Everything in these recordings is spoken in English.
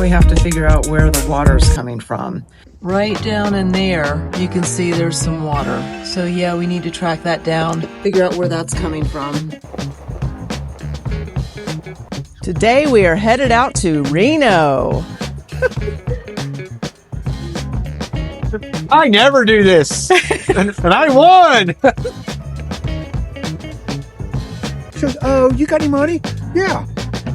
we have to figure out where the water's coming from. Right down in there, you can see there's some water. So yeah, we need to track that down, figure out where that's coming from. Today we are headed out to Reno. I never do this, and I won. She goes, "Oh, you got any money?" "Yeah."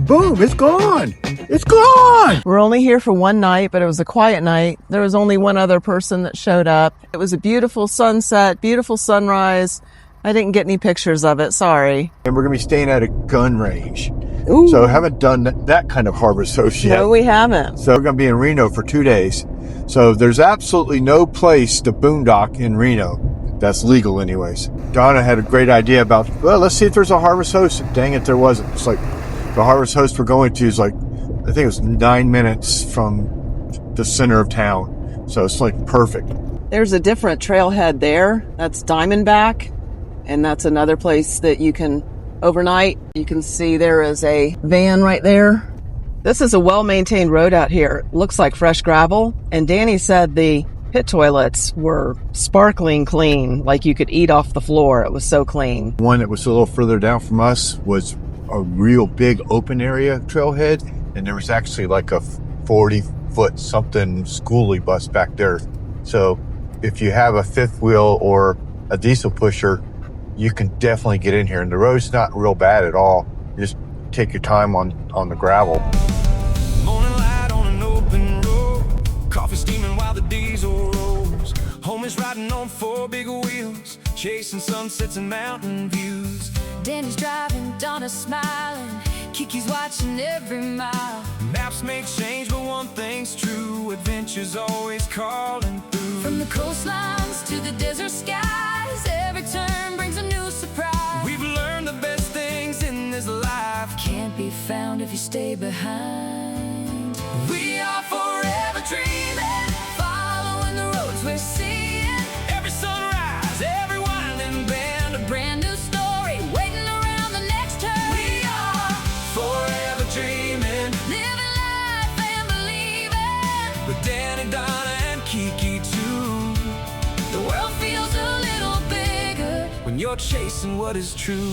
Boom, it's gone. It's gone. We're only here for one night, but it was a quiet night. There was only one other person that showed up. It was a beautiful sunset, beautiful sunrise. I didn't get any pictures of it, sorry. And we're going to be staying at a gun range. Ooh. So haven't done that kind of harvest host yet. No, we haven't. So we're going to be in Reno for 2 days. So there's absolutely no place to boondock in Reno. That's legal anyways. Donna had a great idea about, well, let's see if there's a harvest host. Dang it, there wasn't. It's like the harvest host we're going to is like, I think it was 9 minutes from the center of town. So it's like perfect. There's a different trailhead there. That's Diamondback. And that's another place that you can overnight. You can see there is a van right there. This is a well-maintained road out here. It looks like fresh gravel. And Danny said the pit toilets were sparkling clean, like you could eat off the floor. It was so clean. One that was a little further down from us was a real big open area trailhead. And there was actually like a 40-foot something schoolie bus back there. So if you have a fifth wheel or a diesel pusher, you can definitely get in here. And the road's not real bad at all. You just take your time on the gravel. Morning light on an open road, coffee steaming while the diesel rolls. Home is riding on 4 big wheels, chasing sunsets and mountain views. Danny's driving, Donna's smiling, Kiki's watching every mile. Maps may change, but one thing's true, adventure's always calling through. From the coastlines to the desert skies, every turn brings a new surprise. We've learned the best things in this life Can't be found if you stay behind. We are forever dreaming, Following the roads we're seeing, every sunrise, every winding bend, a brand new story waiting around the next turn. we are forever dreaming, Living life and believing, with Danny, Donna, and Kiki too. the world feels a little bigger When you're chasing what is true.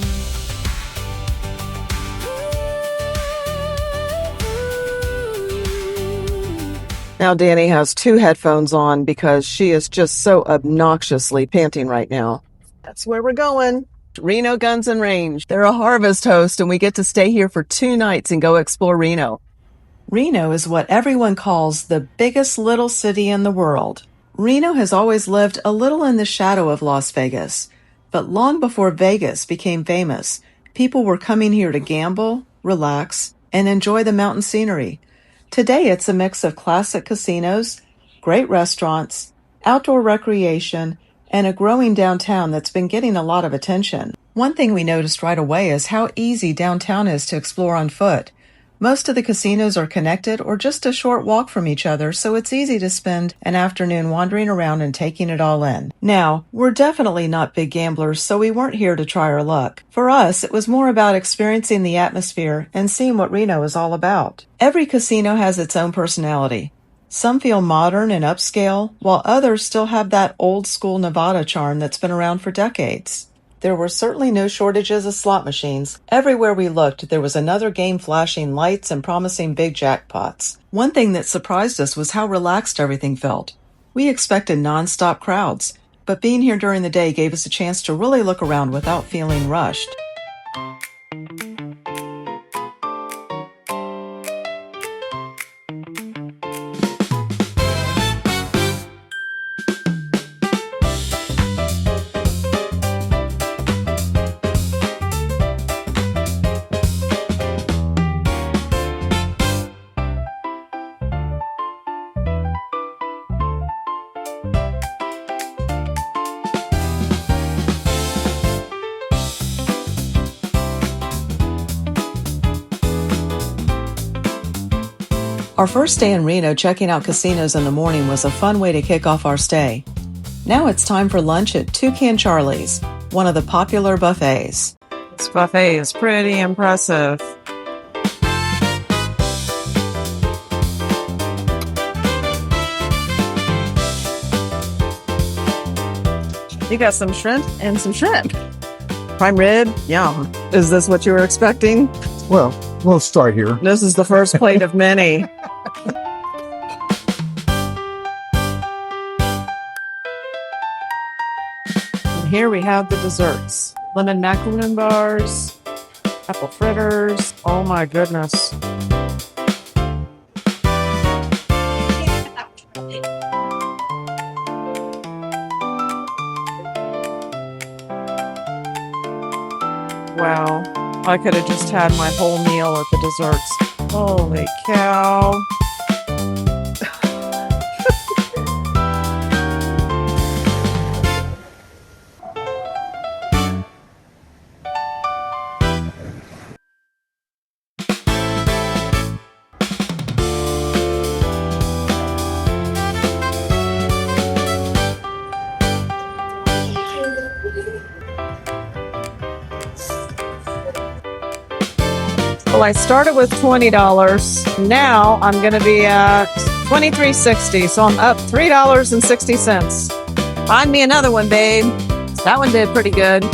Now Danny has 2 headphones on because she is just so obnoxiously panting right now. That's where we're going. Reno Guns and Range. They're a harvest host and we get to stay here for 2 nights and go explore Reno. Reno is what everyone calls the biggest little city in the world. Reno has always lived a little in the shadow of Las Vegas. But long before Vegas became famous, people were coming here to gamble, relax, and enjoy the mountain scenery. Today, it's a mix of classic casinos, great restaurants, outdoor recreation, and a growing downtown that's been getting a lot of attention. One thing we noticed right away is how easy downtown is to explore on foot. Most of the casinos are connected or just a short walk from each other, so it's easy to spend an afternoon wandering around and taking it all in. Now, we're definitely not big gamblers, so we weren't here to try our luck. For us, it was more about experiencing the atmosphere and seeing what Reno is all about. Every casino has its own personality. Some feel modern and upscale, while others still have that old-school Nevada charm that's been around for decades. There were certainly no shortages of slot machines. Everywhere we looked, there was another game flashing lights and promising big jackpots. One thing that surprised us was how relaxed everything felt. We expected non-stop crowds, but being here during the day gave us a chance to really look around without feeling rushed. Our first day in Reno checking out casinos in the morning was a fun way to kick off our stay. Now it's time for lunch at Toucan Charlie's, one of the popular buffets. This buffet is pretty impressive. You got some shrimp and some shrimp. Prime rib, yum. Is this what you were expecting? Well, we'll start here. This is the first plate of many. And here we have the desserts. Lemon macaroon bars, apple fritters. Oh my goodness. Wow, I could have just had my whole meal at the desserts. Holy cow. Well, I started with $20. Now I'm going to be at $23.60. So I'm up $3.60. Find me another one, babe. That one did pretty good.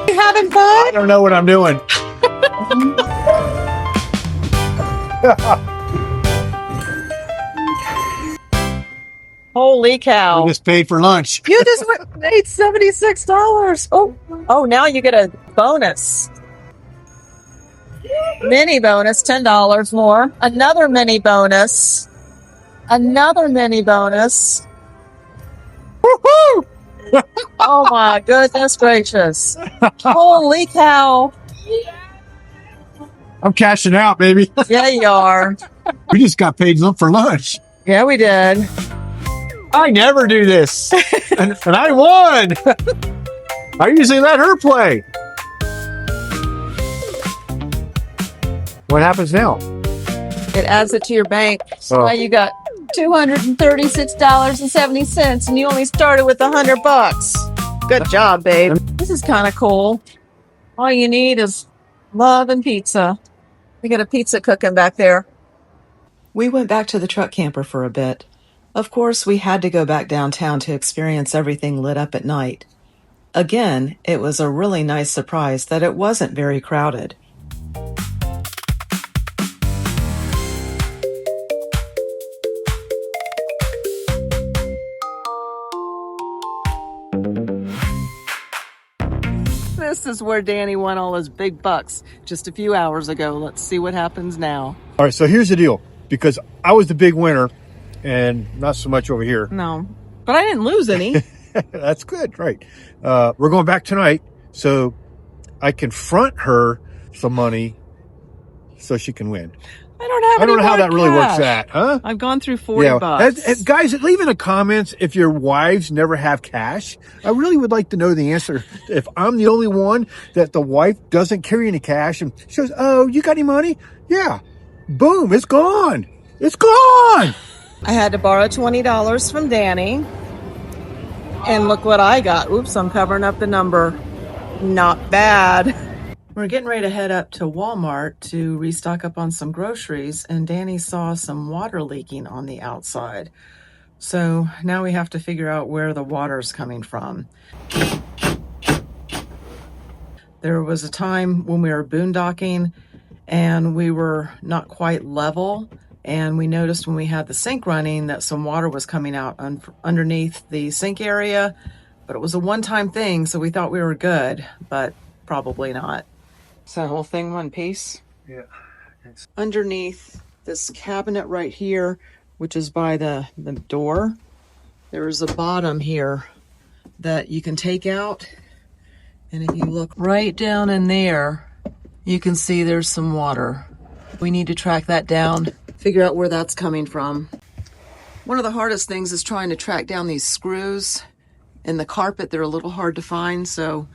You having fun? I don't know what I'm doing. Holy cow. We just paid for lunch. You just made $76. Oh, now you get a bonus. Mini bonus, $10 more. Another mini bonus. Another mini bonus. Woohoo! Oh my goodness gracious. Holy cow. I'm cashing out, baby. Yeah, you are. We just got paid for lunch. Yeah, we did. I never do this. and I won. I usually let her play. What happens now? It adds it to your bank. So Oh. now you got $236.70 and you only started with $100. Good job, babe. This is kind of cool. All you need is love and pizza. We got a pizza cooking back there. We went back to the truck camper for a bit. Of course, we had to go back downtown to experience everything lit up at night. Again, it was a really nice surprise that it wasn't very crowded. This is where Danny won all his big bucks just a few hours ago. Let's see what happens now. All right, so here's the deal. Because I was the big winner and not so much over here. No, but I didn't lose any. That's good, right? We're going back tonight, so I can front her some money so she can win. I don't have. I don't know how any that more really works cash. that, huh? I've gone through 40 bucks. Guys, leave in the comments if your wives never have cash. I really would like to know the answer. If I'm the only one that the wife doesn't carry any cash and she goes, "Oh, you got any money?" Yeah. Boom, it's gone. It's gone. I had to borrow $20 from Danny. And look what I got. Oops, I'm covering up the number. Not bad. We're getting ready to head up to Walmart to restock up on some groceries, and Danny saw some water leaking on the outside. So now we have to figure out where the water's coming from. There was a time when we were boondocking and we were not quite level, and we noticed when we had the sink running that some water was coming out underneath the sink area, but it was a one-time thing, so we thought we were good, but probably not. Is that whole thing one piece? Yeah. Underneath this cabinet right here, which is by the door, there's a bottom here that you can take out, and if you look right down in there, you can see there's some water. We need to track that down, figure out where that's coming from. One of the hardest things is trying to track down these screws in the carpet. They're a little hard to find, so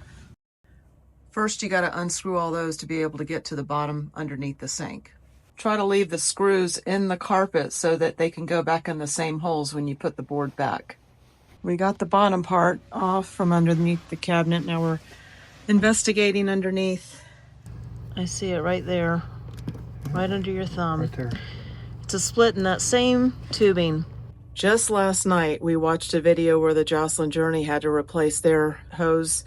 first you got to unscrew all those to be able to get to the bottom underneath the sink. Try to leave the screws in the carpet so that they can go back in the same holes when you put the board back. We got the bottom part off from underneath the cabinet. Now we're investigating underneath. I see it right there, right under your thumb. Right there. It's a split in that same tubing. Just last night, we watched a video where the Joslyn Journey had to replace their hose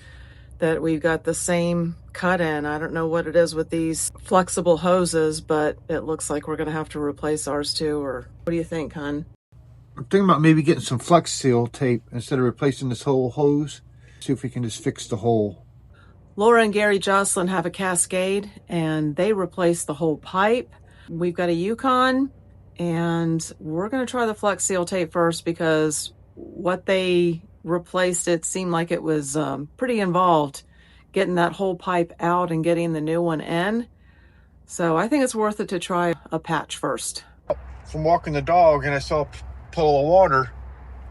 that we've got the same cut in. I don't know what it is with these flexible hoses, but it looks like we're going to have to replace ours too. Or what do you think, hon? I'm thinking about maybe getting some Flex Seal tape instead of replacing this whole hose. See if we can just fix the hole. Laura and Gary Joslyn have a Cascade, and they replaced the whole pipe. We've got a Yukon, and we're going to try the Flex Seal tape first because what they replaced, it seemed like it was pretty involved getting that whole pipe out and getting the new one in. So I think it's worth it to try a patch first. From walking the dog, and I saw a puddle of water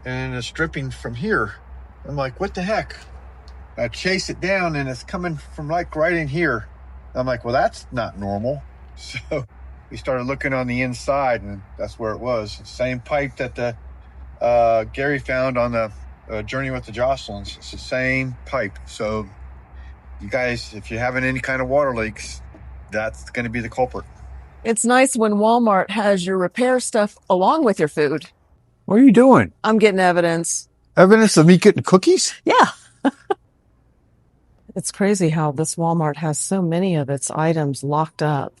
and it's dripping from here. I'm like, what the heck? I chase it down and it's coming from like right in here. I'm like, well, that's not normal. So we started looking on the inside, and that's where it was. Same pipe that the Gary found on the Journey with the Joslyns. It's the same pipe. So you guys, if you're having any kind of water leaks, that's going to be the culprit. It's nice when Walmart has your repair stuff along with your food. What are you doing? I'm getting evidence. Evidence of me getting cookies? Yeah. It's crazy how this Walmart has so many of its items locked up.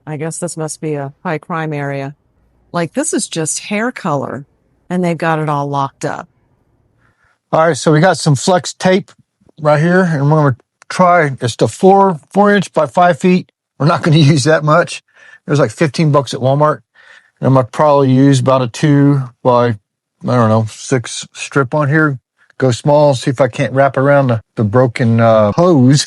I guess this must be a high crime area. Like, this is just hair color, and they've got it all locked up. All right, so we got some flex tape right here, and we're going to try. It's the 4-inch by 5 feet. We're not going to use that much. It was like $15 at Walmart. And I'm going to probably use about a 2 by, I don't know, 6 strip on here. Go small, see if I can't wrap around the broken hose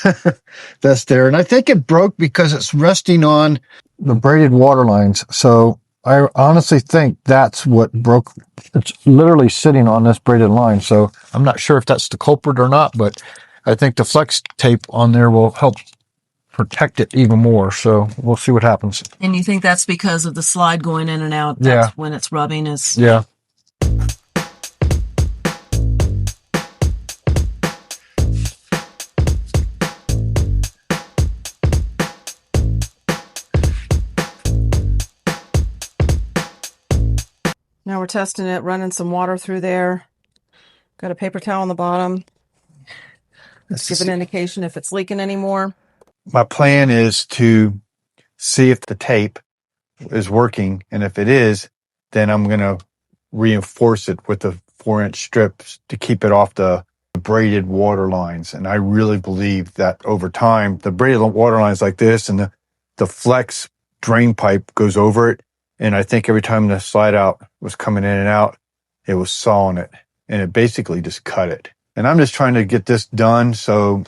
that's there. And I think it broke because it's resting on the braided water lines. So I honestly think that's what broke. It's literally sitting on this braided line. So I'm not sure if that's the culprit or not, but I think the flex tape on there will help protect it even more. So we'll see what happens. And you think that's because of the slide going in and out? That's when it's rubbing is... Yeah. Now we're testing it, running some water through there. Got a paper towel on the bottom. Let's give an indication if it's leaking anymore. My plan is to see if the tape is working, and if it is, then I'm going to reinforce it with the 4-inch strips to keep it off the braided water lines. And I really believe that over time, the braided water lines like this and the flex drain pipe goes over it. And I think every time the slide out was coming in and out, it was sawing it, and it basically just cut it. And I'm just trying to get this done so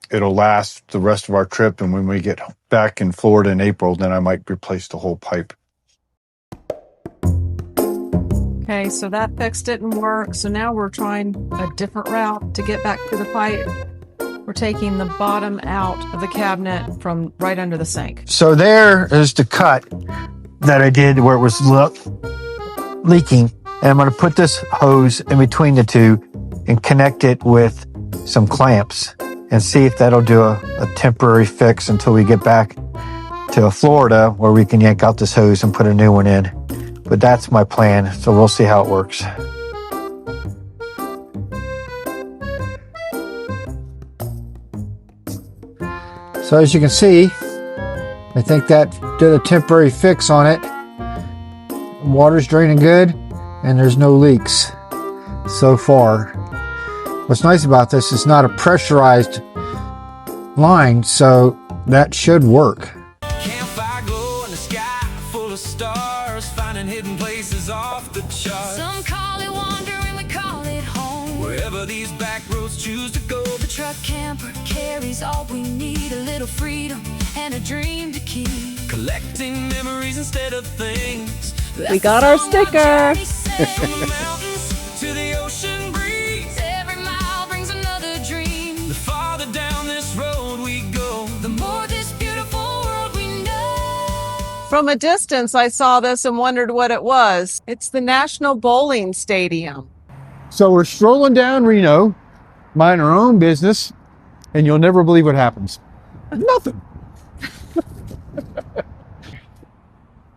it'll last the rest of our trip. And when we get back in Florida in April, then I might replace the whole pipe. Okay, so that fix didn't work. So now we're trying a different route to get back to the pipe. We're taking the bottom out of the cabinet from right under the sink. So there is the cut that I did where it was leaking. And I'm going to put this hose in between the two and connect it with some clamps and see if that'll do a temporary fix until we get back to Florida where we can yank out this hose and put a new one in. But that's my plan, so we'll see how it works. So as you can see, I think that did a temporary fix on it. Water's draining good, and there's no leaks so far. What's nice about this is not a pressurized line, so that should work. Campfire glow in the sky, full of stars, finding hidden places off the charts. Some call it wandering, we call it home. Wherever these back roads choose to go, The truck camper carries all we need, a little freedom and a dream to keep. collecting memories instead of things. We got our sticker. From the mountains to the ocean breeze, Every mile brings another dream. the farther down this road we go, The more this beautiful world we know. From a distance, I saw this and wondered what it was. It's the National Bowling Stadium. So we're strolling down Reno, minding our own business, and you'll never believe what happens. Nothing.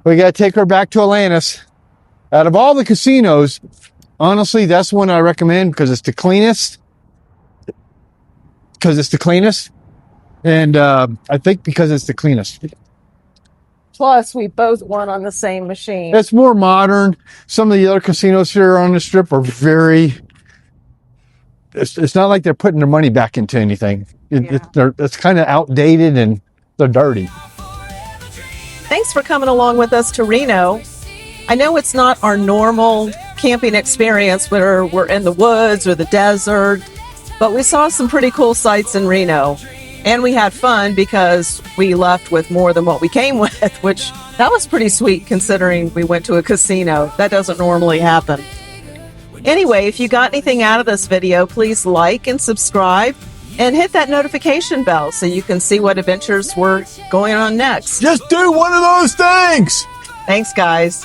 We got to take her back to Atlantis. Out of all the casinos, honestly, that's one I recommend because it's the cleanest. And I think because it's the cleanest. Plus, we both won on the same machine. It's more modern. Some of the other casinos here on the strip are very... It's not like they're putting their money back into anything. It's kind of outdated and they're dirty. Thanks for coming along with us to Reno. I know it's not our normal camping experience where we're in the woods or the desert, but we saw some pretty cool sights in Reno. And we had fun because we left with more than what we came with, which that was pretty sweet considering we went to a casino. That doesn't normally happen. Anyway, if you got anything out of this video, please like and subscribe and hit that notification bell so you can see what adventures we're going on next. Just do one of those things! Thanks, guys.